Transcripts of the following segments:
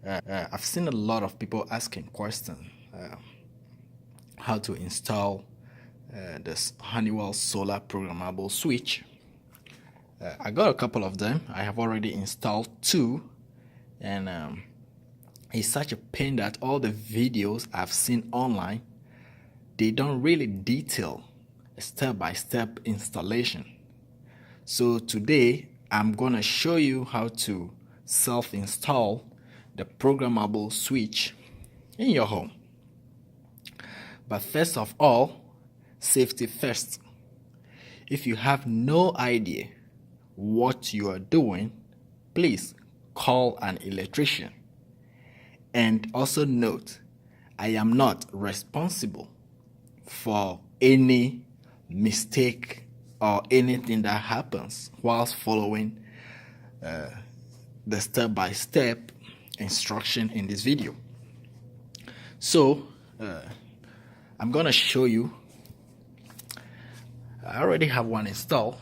I've seen a lot of people asking questions how to install this Honeywell solar programmable switch. I got a couple of them. I have already installed two, and it's such a pain that all the videos I've seen online, they don't really detail a step-by-step installation. So today I'm gonna show you how to self-install the programmable switch in your home. But first of all, safety first. If you have no idea what you are doing, please call an electrician. And also note, I am not responsible for any mistake or anything that happens whilst following the step-by-step instruction in this video. So I'm gonna show you. I already have one installed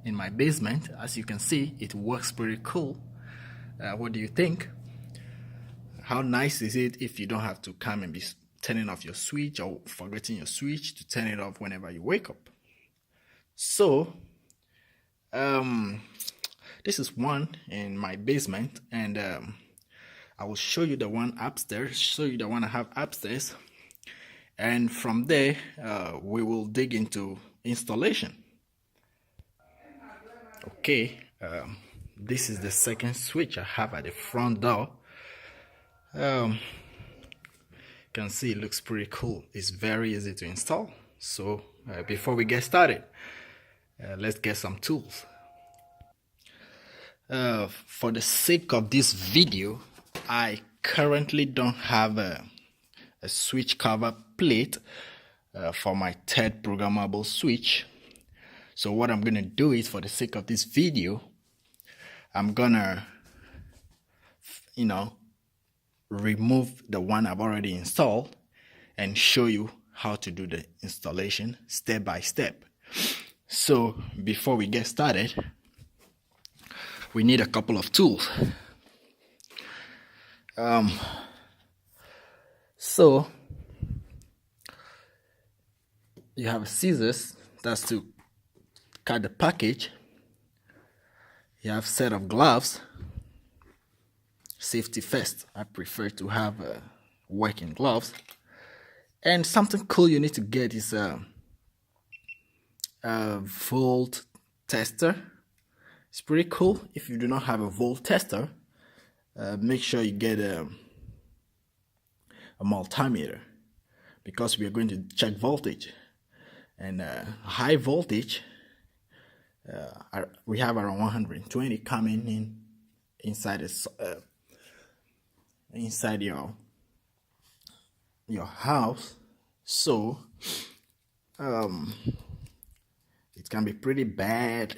in my basement. As you can see, it works pretty cool. What do you think? How nice is it if you don't have to come and be turning off your switch or forgetting your switch to turn it off whenever you wake up? So this is one in my basement, and I will show you the one upstairs, show you the one I have upstairs, and from there we will dig into installation. Okay, this is the second switch I have at the front door. You can see it looks pretty cool. It's very easy to install. So before we get started, let's get some tools. For the sake of this video, I currently don't have a switch cover plate for my third programmable switch. So what I'm gonna do is, for the sake of this video, I'm gonna remove the one I've already installed and show you how to do the installation step by step. So before we get started, we need a couple of tools. So you have scissors, that's to cut the package. You have a set of gloves. Safety first, I prefer to have working gloves. And something cool you need to get is a volt tester. It's pretty cool. If you do not have a volt tester, make sure you get a multimeter, because we are going to check voltage. And high voltage, we have around 120 coming in inside inside your house. So it can be pretty bad.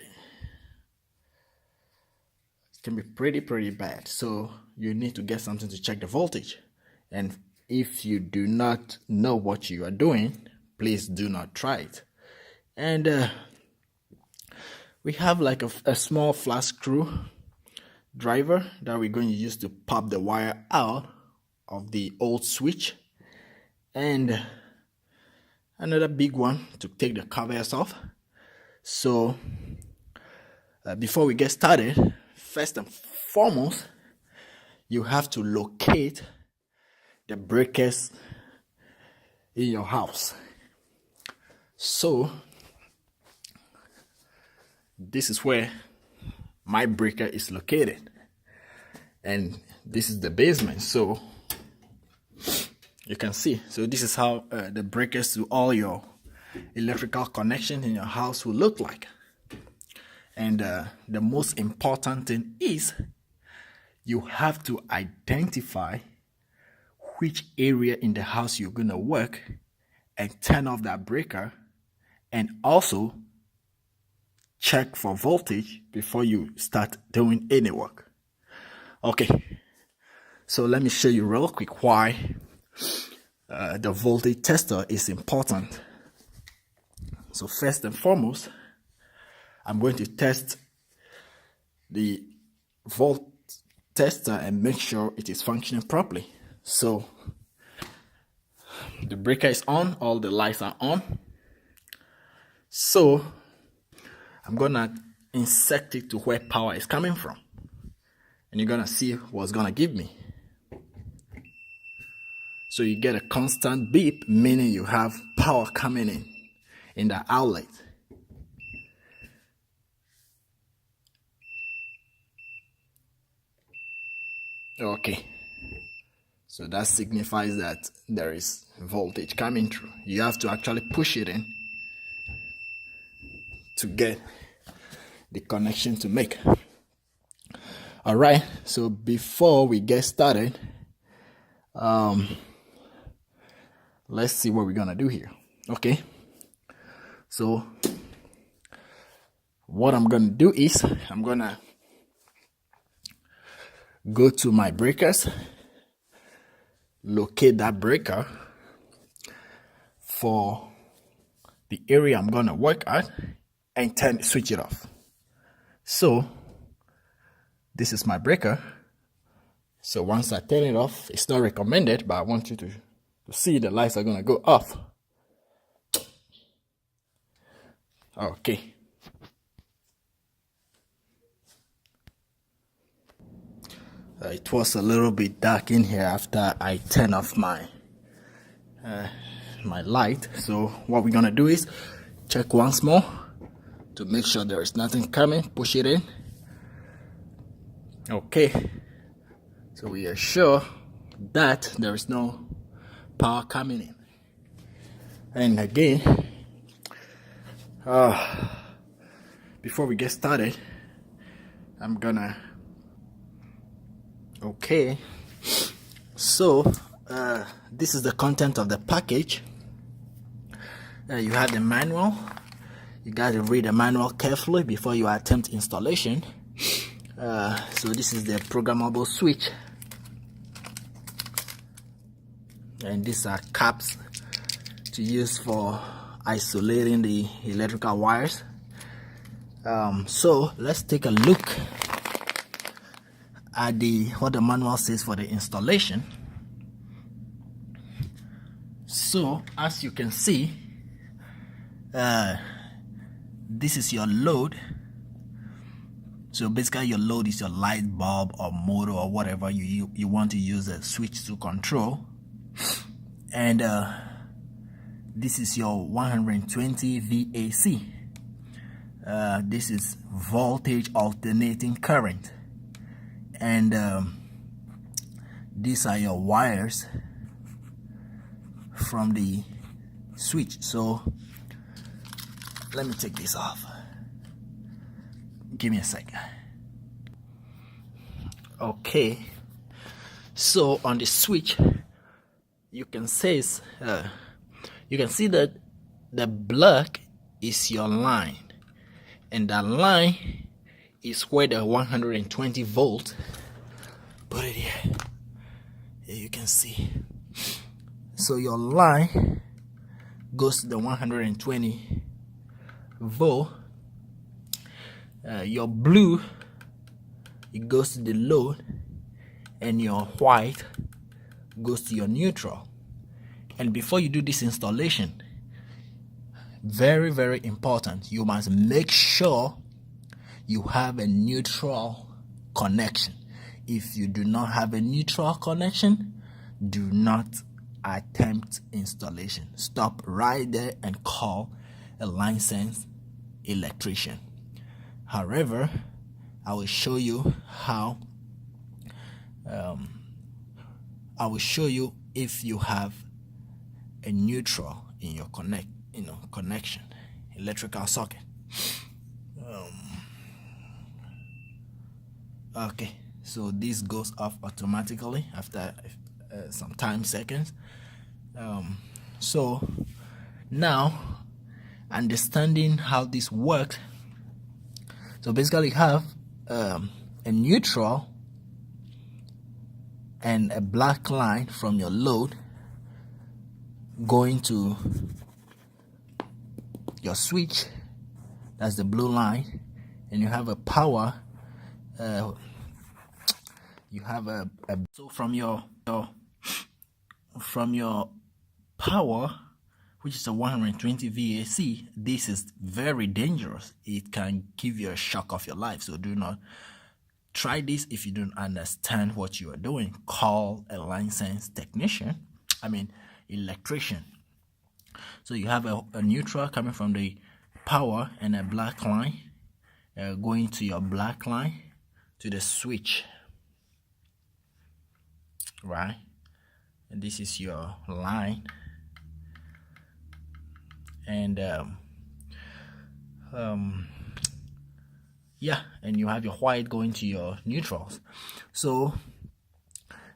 It can be pretty bad. So you need to get something to check the voltage. And if you do not know what you are doing, please do not try it. And we have like a small flat screw driver that we're going to use to pop the wire out of the old switch, and another big one to take the covers off. So before we get started, first and foremost, you have to locate the breakers in your house. So this is where my breaker is located, and this is the basement. So you can see, so this is how the breakers to all your electrical connections in your house will look like. And the most important thing is you have to identify which area in the house you're gonna work and turn off that breaker, and also check for voltage before you start doing any work. Okay, so let me show you real quick why the voltage tester is important. So first and foremost, I'm going to test the volt tester and make sure it is functioning properly. So the breaker is on, all the lights are on. So I'm gonna insert it to where power is coming from, and you're gonna see what's gonna give me. So you get a constant beep, meaning you have power coming in the outlet. Okay, so that signifies that there is voltage coming through. You have to actually push it in to get the connection to make. All right, so before we get started, let's see what we're gonna do here. Okay, so what I'm gonna do is I'm gonna go to my breakers, locate that breaker for the area I'm gonna work at, and switch it off. So this is my breaker. So once I turn it off, it's not recommended, but I want you to see the lights are gonna go off. Okay. It was a little bit dark in here after I turned off my light. So what we're gonna do is check once more to make sure there is nothing coming. Push it in. Okay. So we are sure that there is no power coming in. And again, before we get started, I'm gonna so this is the content of the package. You have the manual. You got to read the manual carefully before you attempt installation. So this is the programmable switch, and these are caps to use for isolating the electrical wires. So let's take a look at what the manual says for the installation. So as you can see, this is your load. So basically your load is your light bulb or motor or whatever you want to use a switch to control. And this is your 120 VAC. This is voltage alternating current. And these are your wires from the switch. So let me take this off. Give me a second. Okay, so on the switch you can see that the black is your line, and that line is where the 120 volt, put it here, you can see. So your line goes to the 120 volt. Your blue, it goes to the load, and your white goes to your neutral. And before you do this installation, very, very important, you must make sure you have a neutral connection. If you do not have a neutral connection, do not attempt installation. Stop right there and call a licensed electrician. However, I will show you how. I will show you if you have a neutral in your connection, electrical socket. Okay, so this goes off automatically after some seconds. So now, understanding how this works. So basically you have a neutral and a black line from your load going to your switch, that's the blue line, and you have a power you have so from your power, which is a 120 VAC, this is very dangerous. It can give you a shock of your life. So do not try this. If you don't understand what you are doing, call a licensed technician, electrician. So you have a neutral coming from the power and a black line going to your black line to the switch, right? And this is your line, and yeah, and you have your white going to your neutrals. So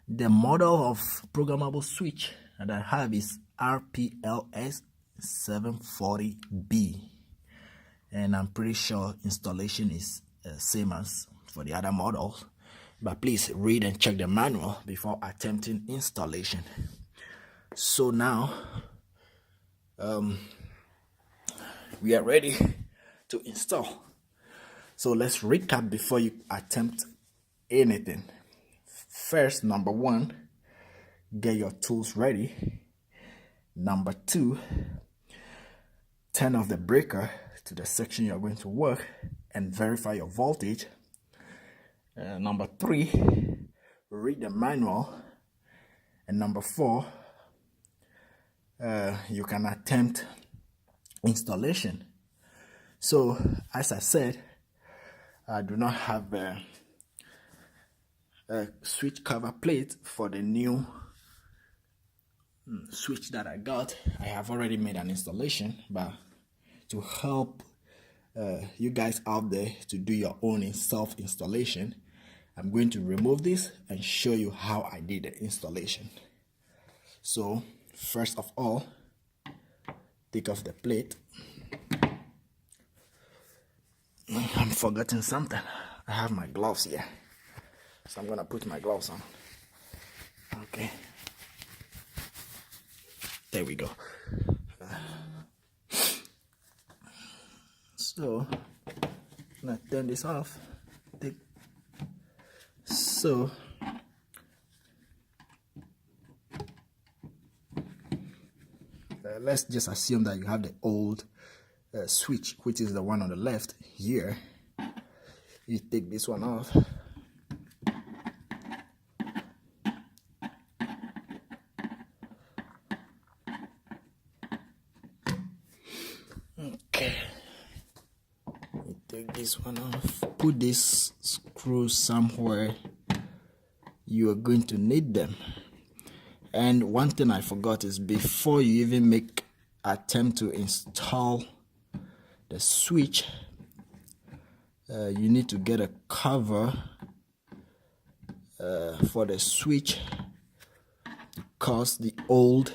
the model of programmable switch that I have is RPLS740B, and I'm pretty sure installation is same as for the other models, but please read and check the manual before attempting installation. So now we are ready to install. So let's recap before you attempt anything. First, number one, get your tools ready. Number two, turn off the breaker to the section you're going to work and verify your voltage. Number three, read the manual. And number four, you can attempt installation. So as I said, I do not have a switch cover plate for the new switch that I got. I have already made an installation, but to help you guys out there to do your own self-installation, I'm going to remove this and show you how I did the installation. So first of all, take off the plate. I'm forgetting something. I have my gloves here, so I'm gonna put my gloves on. Okay, there we go. So I'm gonna turn this off. So let's just assume that you have the old switch, which is the one on the left here. You take this one off. Okay, you take this one off. Put this screw somewhere you are going to need them. And one thing I forgot is, before you even make attempt to install the switch, you need to get a cover for the switch, because the old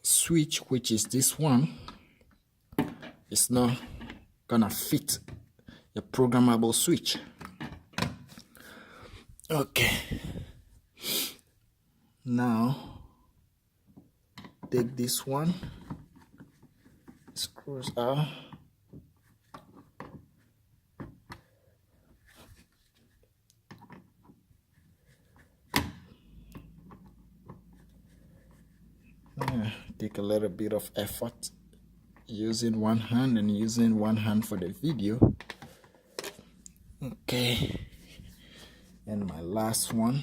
switch, which is this one, is not gonna fit the programmable switch. Okay, now take this one, screws out, take a little bit of effort using one hand and using one hand for the video. Okay, and my last one.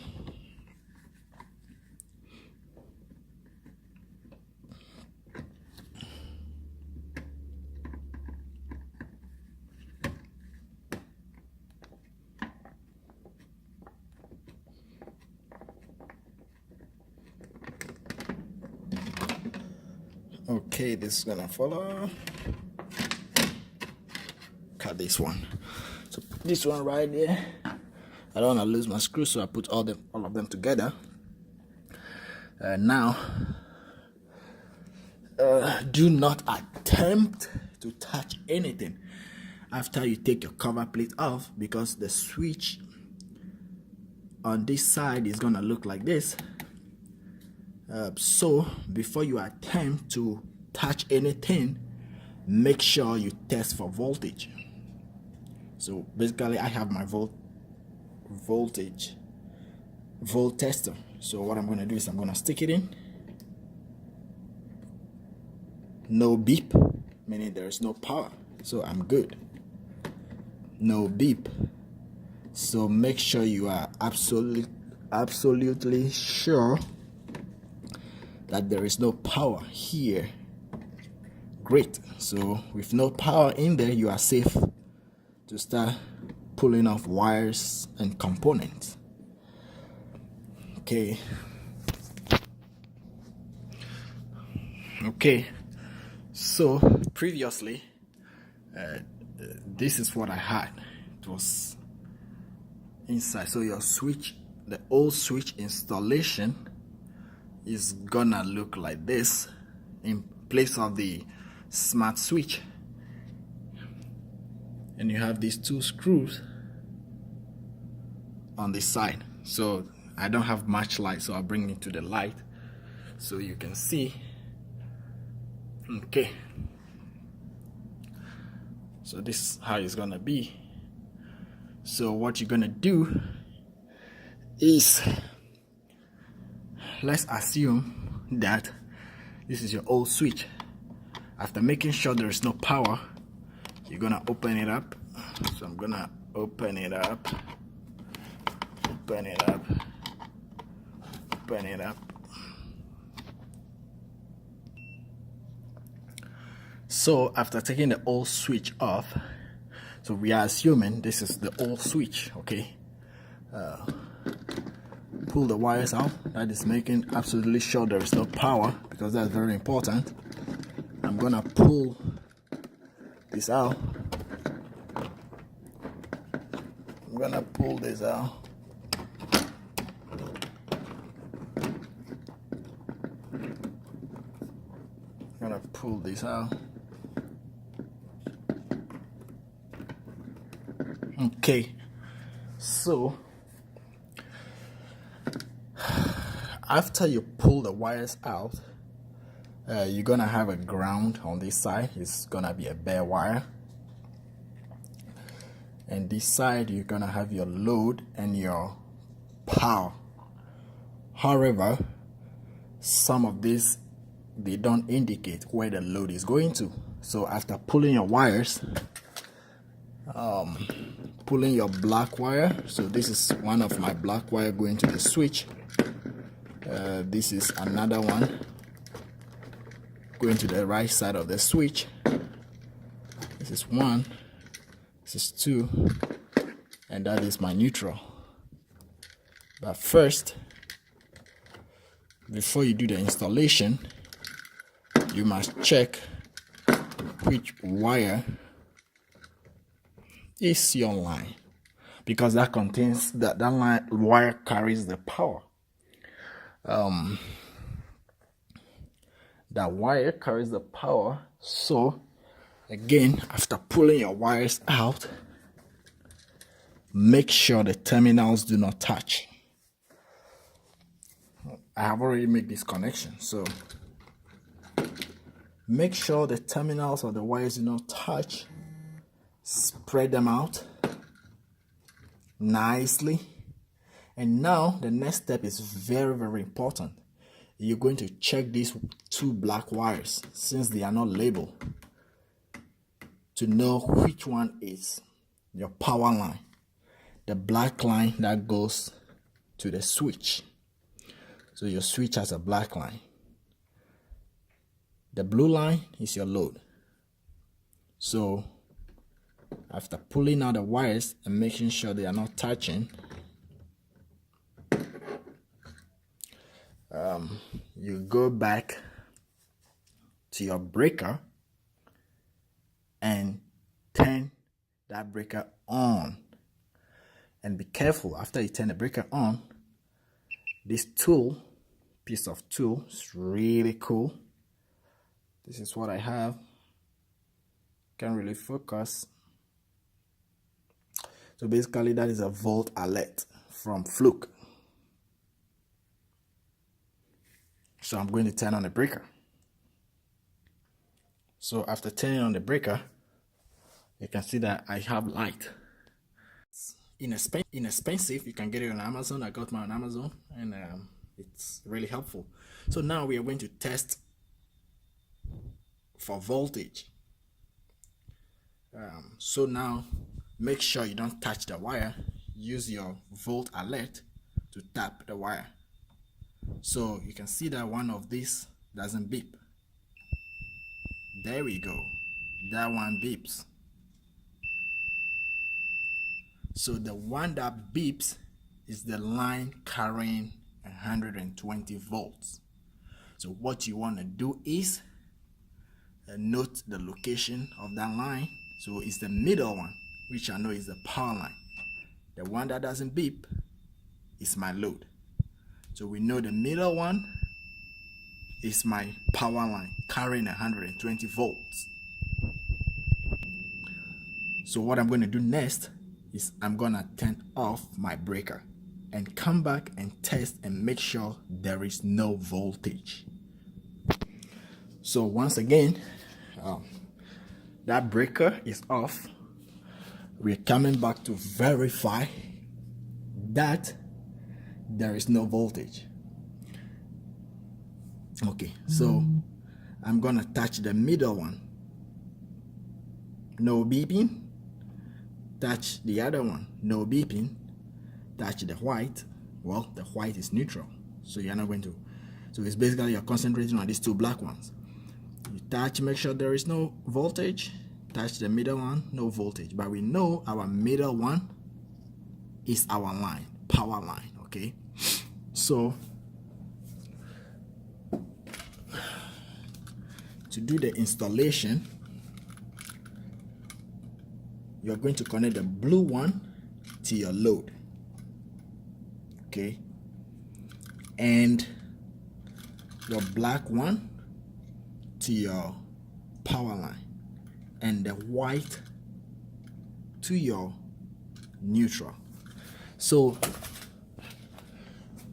Okay, this is gonna follow. Cut this one. So put this one right there. I don't want to lose my screws, so I put all of them together. Now, do not attempt to touch anything after you take your cover plate off, because the switch on this side is gonna look like this. So before you attempt to touch anything, make sure you test for voltage. So basically I have my volt tester. So what I'm going to do is I'm going to stick it in. No beep, meaning there is no power, so I'm good. No beep. So make sure you are absolutely sure that there is no power here. Great. So with no power in there, you are safe to start pulling off wires and components. Okay. So previously this is what I had. It was inside. So your switch, the old switch installation is gonna look like this in place of the smart switch, and you have these two screws on the side. So I don't have much light, so I'll bring it to the light so you can see. Okay, so this is how it's gonna be. So what you're gonna do is, let's assume that this is your old switch. After making sure there is no power, you're gonna open it up. So I'm gonna open it up. So after taking the old switch off, so we are assuming this is the old switch, okay? Pull the wires out. That is making absolutely sure there is no power, because that's very important. I'm gonna pull this out. I'm gonna pull this out. I'm gonna pull this out. Okay, so after you pull the wires out, you're gonna have a ground on this side. It's gonna be a bare wire, and this side you're gonna have your load and your power. However, some of these, they don't indicate where the load is going to. So after pulling your wires, pulling your black wire, so this is one of my black wire going to the switch. This is another one going to the right side of the switch. This is one, this is two, and that is my neutral. But first, before you do the installation, you must check which wire is your line, because that contains that line wire carries the power. That wire carries the power. So again, after pulling your wires out, make sure the terminals do not touch. I have already made this connection, so make sure the terminals of the wires do not touch. Spread them out nicely. And now the next step is very, very important. You're going to check these two black wires, since they are not labeled, to know which one is your power line. The black line that goes to the switch. So your switch has a black line. The blue line is your load. So after pulling out the wires and making sure they are not touching, you go back to your breaker and turn that breaker on. And be careful, after you turn the breaker on, this piece of tool is really cool. This is what I have. Can't really focus. So basically that is a volt alert from Fluke. So I'm going to turn on the breaker. So after turning on the breaker, you can see that I have light. inexpensive. You can get it on Amazon. I got mine on Amazon, and it's really helpful. So now we are going to test for voltage. So now make sure you don't touch the wire. Use your volt alert to tap the wire. So you can see that one of these doesn't beep. There we go. That one beeps. So the one that beeps is the line carrying 120 volts. So what you want to do is note the location of that line. So it's the middle one, which I know is the power line. The one that doesn't beep is my load. So we know the middle one is my power line carrying 120 volts. So what I'm going to do next is I'm going to turn off my breaker and come back and test and make sure there is no voltage. So once again, that breaker is off. We're coming back to verify that there is no voltage. Okay, so I'm gonna touch the middle one. No beeping. Touch the other one. No beeping. Touch the white. Well, the white is neutral, so you're not going to. So it's basically you're concentrating on these two black ones. You touch, make sure there is no voltage. Touch the middle one, no voltage. But we know our middle one is our line, power line, okay? So to do the installation, you're going to connect the blue one to your load, okay? And your black one to your power line, and the white to your neutral. So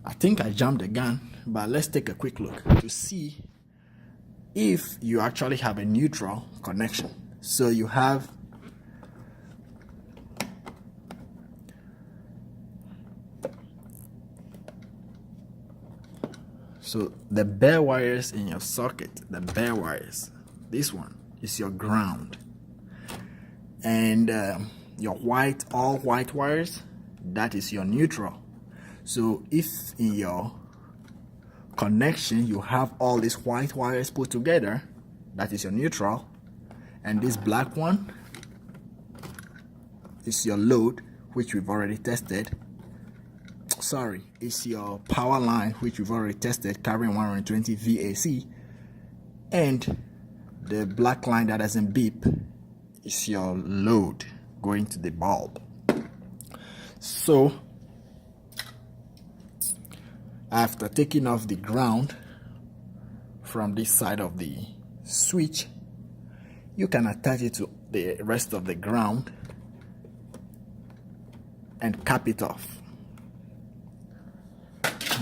I think I jumped the gun, but let's take a quick look to see if you actually have a neutral connection. So you have the bare wires in your socket, the bare wires, this one is your ground, and your all white wires, that is your neutral. So if in your connection you have all these white wires put together, that is your neutral, and this black one is your load, which we've already tested. Sorry, it's your power line, which we've already tested, carrying 120 VAC, and the black line that doesn't beep is your load going to the bulb. So after taking off the ground from this side of the switch, you can attach it to the rest of the ground and cap it off.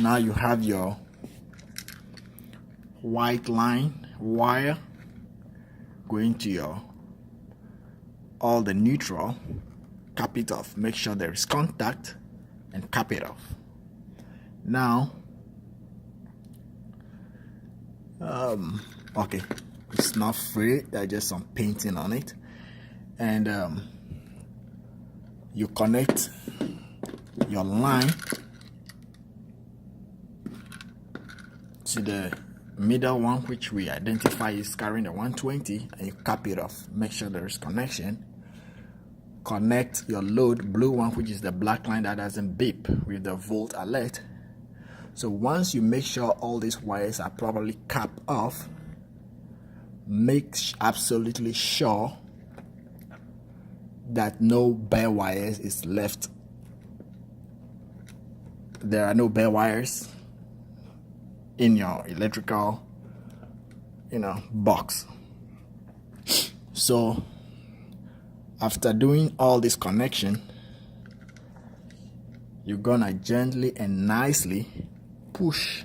Now you have your white line wire going to your all the neutral. Cap it off, make sure there is contact, and cap it off. Now okay, it's not free, there's just some painting on it, and you connect your line to the middle one, which we identify is carrying the 120, and you cap it off. Make sure there is connection. Connect your load, blue one, which is the black line that doesn't beep, with the volt alert. So once you make sure all these wires are properly capped off, make absolutely sure that no bare wires is left. There are no bare wires in your electrical, box. So after doing all this connection, you're gonna gently and nicely push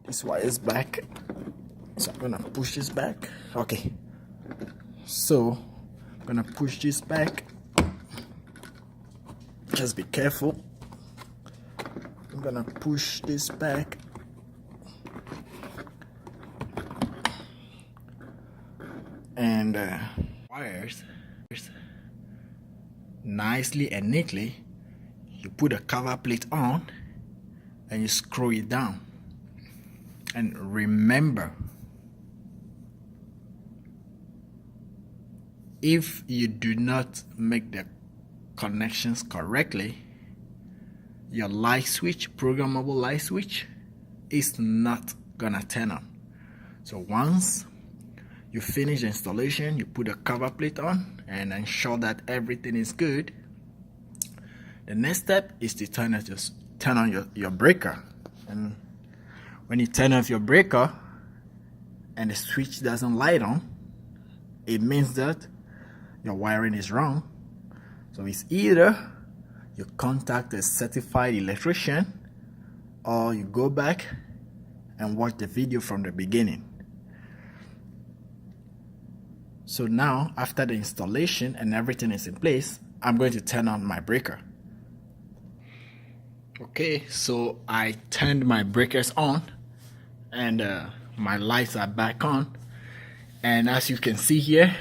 this wires back. So I'm gonna push this back. Okay, so I'm gonna push this back just be careful. I'm gonna push this back. And wires nicely and neatly. You put a cover plate on and you screw it down. And remember, if you do not make the connections correctly, your light switch, programmable light switch, is not gonna turn on. So once you finish the installation, you put a cover plate on and ensure that everything is good. The next step is to turn on your breaker. And when you turn off your breaker and the switch doesn't light on, it means that your wiring is wrong. So it's either you contact a certified electrician or you go back and watch the video from the beginning. So now, after the installation and everything is in place, I'm going to turn on my breaker. Okay, so I turned my breakers on and my lights are back on. And as you can see here,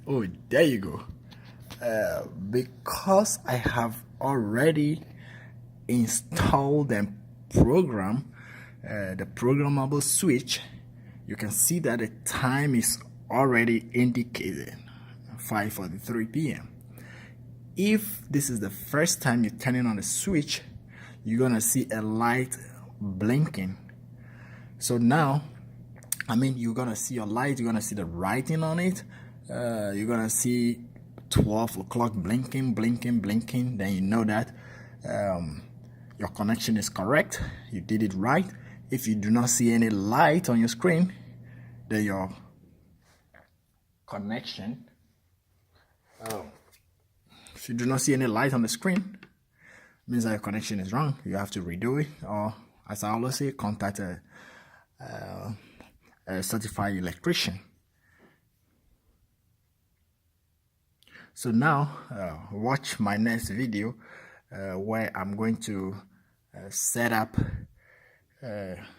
oh, there you go. Because I have already installed and programmed the programmable switch, you can see that the time is already indicated, 5:43 p.m. If this is the first time you're turning on the switch, you're gonna see a light blinking. So now, you're gonna see your light, you're gonna see the writing on it, you're gonna see 12 o'clock blinking. Then you know that your connection is correct, you did it right. If you do not see any light on your screen, then your connection, if you do not see any light on the screen, it means that your connection is wrong. You have to redo it, or as I always say, contact a certified electrician. So now, watch my next video where I'm going to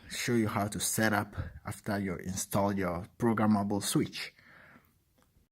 show you how to set up after you install your programmable switch.